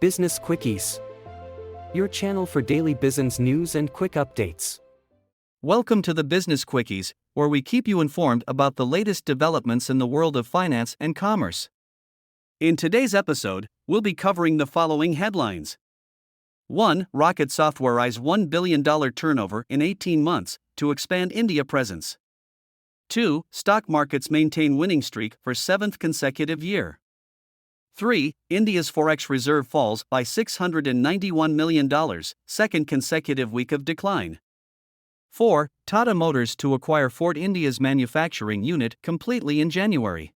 Business Quickies, your channel for daily business news and quick updates. Welcome to the Business Quickies, where we keep you informed about the latest developments in the world of finance and commerce. In today's episode, we'll be covering the following headlines. 1. Rocket Software eyes $1 billion turnover in 18 months to expand India presence. 2. Stock markets maintain winning streak for 7th consecutive year. 3. India's forex reserve falls by $691 million, second consecutive week of decline. 4. Tata Motors to acquire Ford India's manufacturing unit completely in January.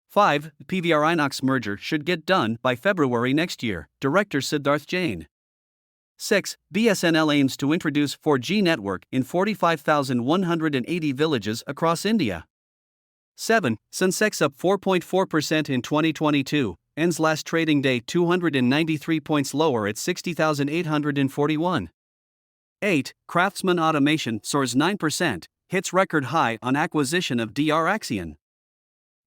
5. PVR Inox merger should get done by February next year, Director Siddharth Jain. 6. BSNL aims to introduce 4G network in 45,180 villages across India. 7. Sensex up 4.4% in 2022, ends last trading day 293 points lower at 60,841. 8. Craftsman Automation soars 9%, hits record high on acquisition of DR Axion.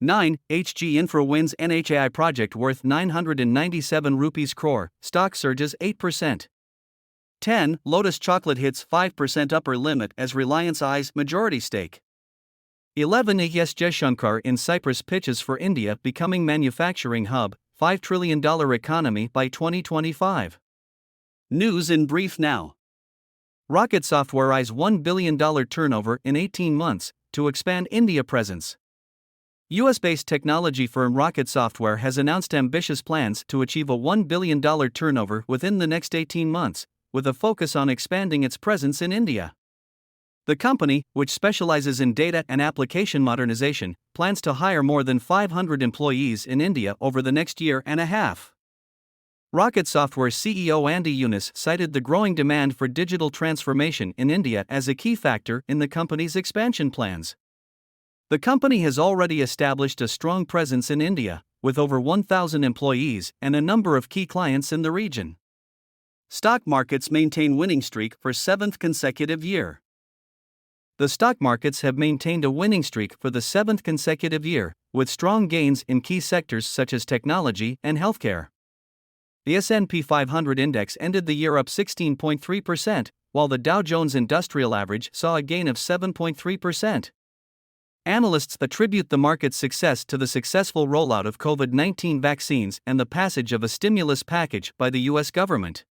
9. HG Infra wins NHAI project worth 997 rupees crore, stock surges 8%. 10. Lotus Chocolate hits 5% upper limit as Reliance eyes majority stake. 11. S. Jaishankar in Cyprus pitches for India becoming manufacturing hub, $5 trillion economy by 2025. News in brief now. Rocket Software eyes $1 billion turnover in 18 months to expand India presence. US-based technology firm Rocket Software has announced ambitious plans to achieve a $1 billion turnover within the next 18 months, with a focus on expanding its presence in India. The company, which specializes in data and application modernization, plans to hire more than 500 employees in India over the next year and a half. Rocket Software CEO Andy Yunus cited the growing demand for digital transformation in India as a key factor in the company's expansion plans. The company has already established a strong presence in India, with over 1,000 employees and a number of key clients in the region. Stock markets maintain winning streak for 7th consecutive year. The stock markets have maintained a winning streak for the 7th consecutive year, with strong gains in key sectors such as technology and healthcare. The S&P 500 index ended the year up 16.3%, while the Dow Jones Industrial Average saw a gain of 7.3%. Analysts attribute the market's success to the successful rollout of COVID-19 vaccines and the passage of a stimulus package by the U.S. government.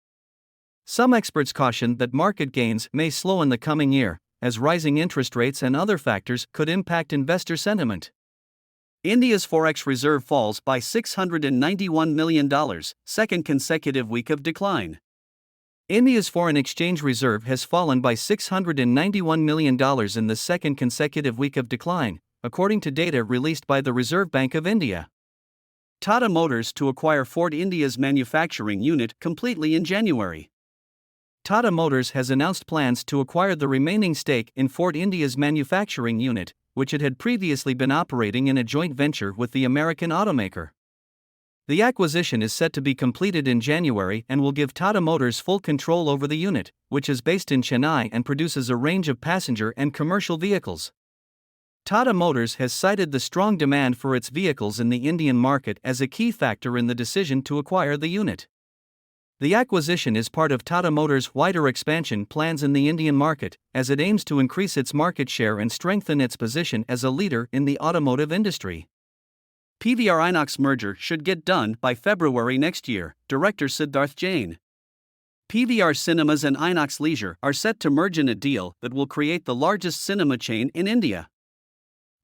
Some experts caution that market gains may slow in the coming year, as rising interest rates and other factors could impact investor sentiment. India's forex reserve falls by $691 million, second consecutive week of decline. India's foreign exchange reserve has fallen by $691 million in the second consecutive week of decline, according to data released by the Reserve Bank of India. Tata Motors to acquire Ford India's manufacturing unit completely in January. Tata Motors has announced plans to acquire the remaining stake in Ford India's manufacturing unit, which it had previously been operating in a joint venture with the American automaker. The acquisition is set to be completed in January and will give Tata Motors full control over the unit, which is based in Chennai and produces a range of passenger and commercial vehicles. Tata Motors has cited the strong demand for its vehicles in the Indian market as a key factor in the decision to acquire the unit. The acquisition is part of Tata Motors' wider expansion plans in the Indian market, as it aims to increase its market share and strengthen its position as a leader in the automotive industry. PVR Inox merger should get done by February next year, Director Siddharth Jain. PVR Cinemas and Inox Leisure are set to merge in a deal that will create the largest cinema chain in India.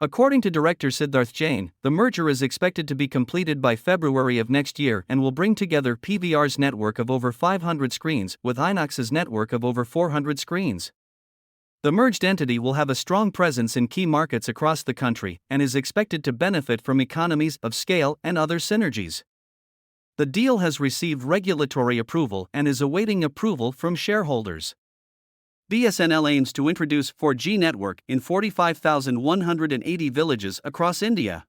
According to Director Siddharth Jain, the merger is expected to be completed by February of next year and will bring together PVR's network of over 500 screens with Inox's network of over 400 screens. The merged entity will have a strong presence in key markets across the country and is expected to benefit from economies of scale and other synergies. The deal has received regulatory approval and is awaiting approval from shareholders. BSNL aims to introduce 4G network in 45,180 villages across India.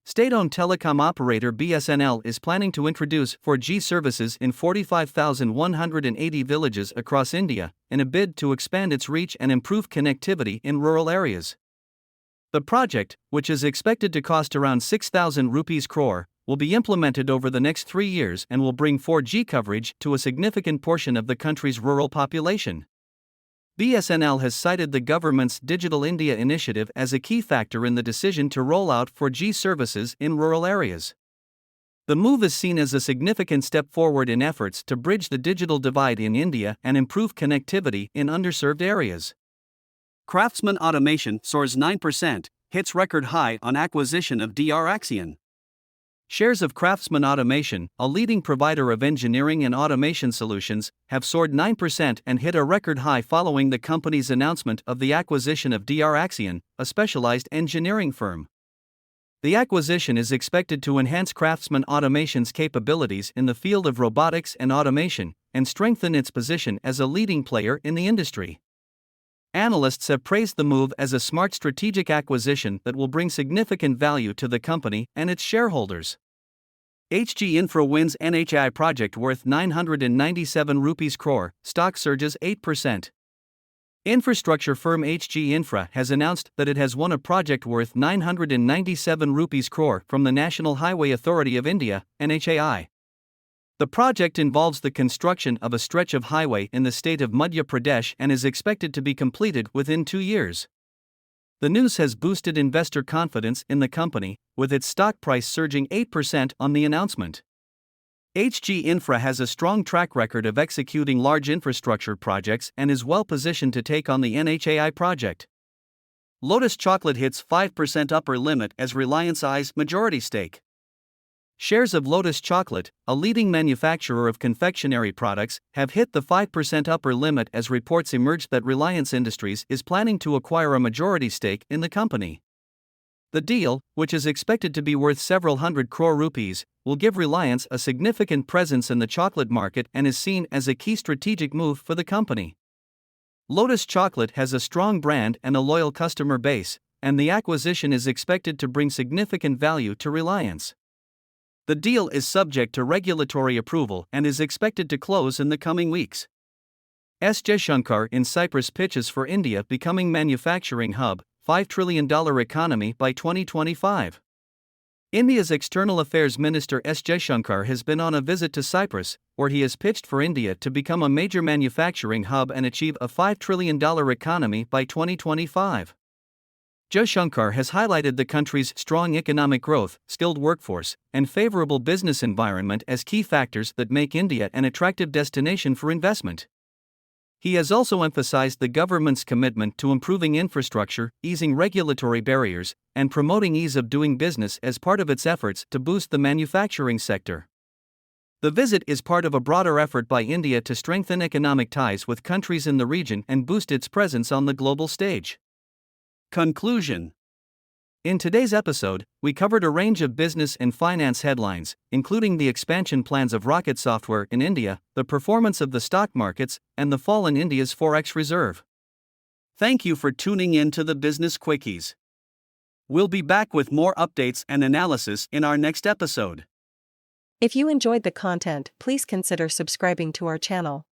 State-owned telecom operator BSNL is planning to introduce 4G services in 45,180 villages across India, in a bid to expand its reach and improve connectivity in rural areas. The project, which is expected to cost around 6,000 rupees crore, will be implemented over the next 3 years and will bring 4G coverage to a significant portion of the country's rural population. BSNL has cited the government's Digital India initiative as a key factor in the decision to roll out 4G services in rural areas. The move is seen as a significant step forward in efforts to bridge the digital divide in India and improve connectivity in underserved areas. Craftsman Automation soars 9%, hits record high on acquisition of DR Axion. Shares of Craftsman Automation, a leading provider of engineering and automation solutions, have soared 9% and hit a record high following the company's announcement of the acquisition of DR Axion, a specialized engineering firm. The acquisition is expected to enhance Craftsman Automation's capabilities in the field of robotics and automation, and strengthen its position as a leading player in the industry. Analysts have praised the move as a smart strategic acquisition that will bring significant value to the company and its shareholders. HG Infra wins NHAI project worth 997 rupees crore, stock surges 8%. Infrastructure firm HG Infra has announced that it has won a project worth 997 rupees crore from the National Highway Authority of India, NHAI. The project involves the construction of a stretch of highway in the state of Madhya Pradesh and is expected to be completed within 2 years. The news has boosted investor confidence in the company, with its stock price surging 8% on the announcement. HG Infra has a strong track record of executing large infrastructure projects and is well positioned to take on the NHAI project. Lotus Chocolate hits 5% upper limit as Reliance eyes majority stake. Shares of Lotus Chocolate, a leading manufacturer of confectionery products, have hit the 5% upper limit as reports emerged that Reliance Industries is planning to acquire a majority stake in the company. The deal, which is expected to be worth several hundred crore rupees, will give Reliance a significant presence in the chocolate market and is seen as a key strategic move for the company. Lotus Chocolate has a strong brand and a loyal customer base, and the acquisition is expected to bring significant value to Reliance. The deal is subject to regulatory approval and is expected to close in the coming weeks. S. Jaishankar in Cyprus pitches for India becoming manufacturing hub, $5 trillion economy by 2025. India's External Affairs Minister S. Jaishankar has been on a visit to Cyprus, where he has pitched for India to become a major manufacturing hub and achieve a $5 trillion economy by 2025. Jaishankar has highlighted the country's strong economic growth, skilled workforce, and favorable business environment as key factors that make India an attractive destination for investment. He has also emphasized the government's commitment to improving infrastructure, easing regulatory barriers, and promoting ease of doing business as part of its efforts to boost the manufacturing sector. The visit is part of a broader effort by India to strengthen economic ties with countries in the region and boost its presence on the global stage. Conclusion. In today's episode, we covered a range of business and finance headlines, including the expansion plans of Rocket Software in India, the performance of the stock markets, and the fall in India's forex reserve. Thank you for tuning in to the Business Quickies. We'll be back with more updates and analysis in our next episode. If you enjoyed the content, please consider subscribing to our channel.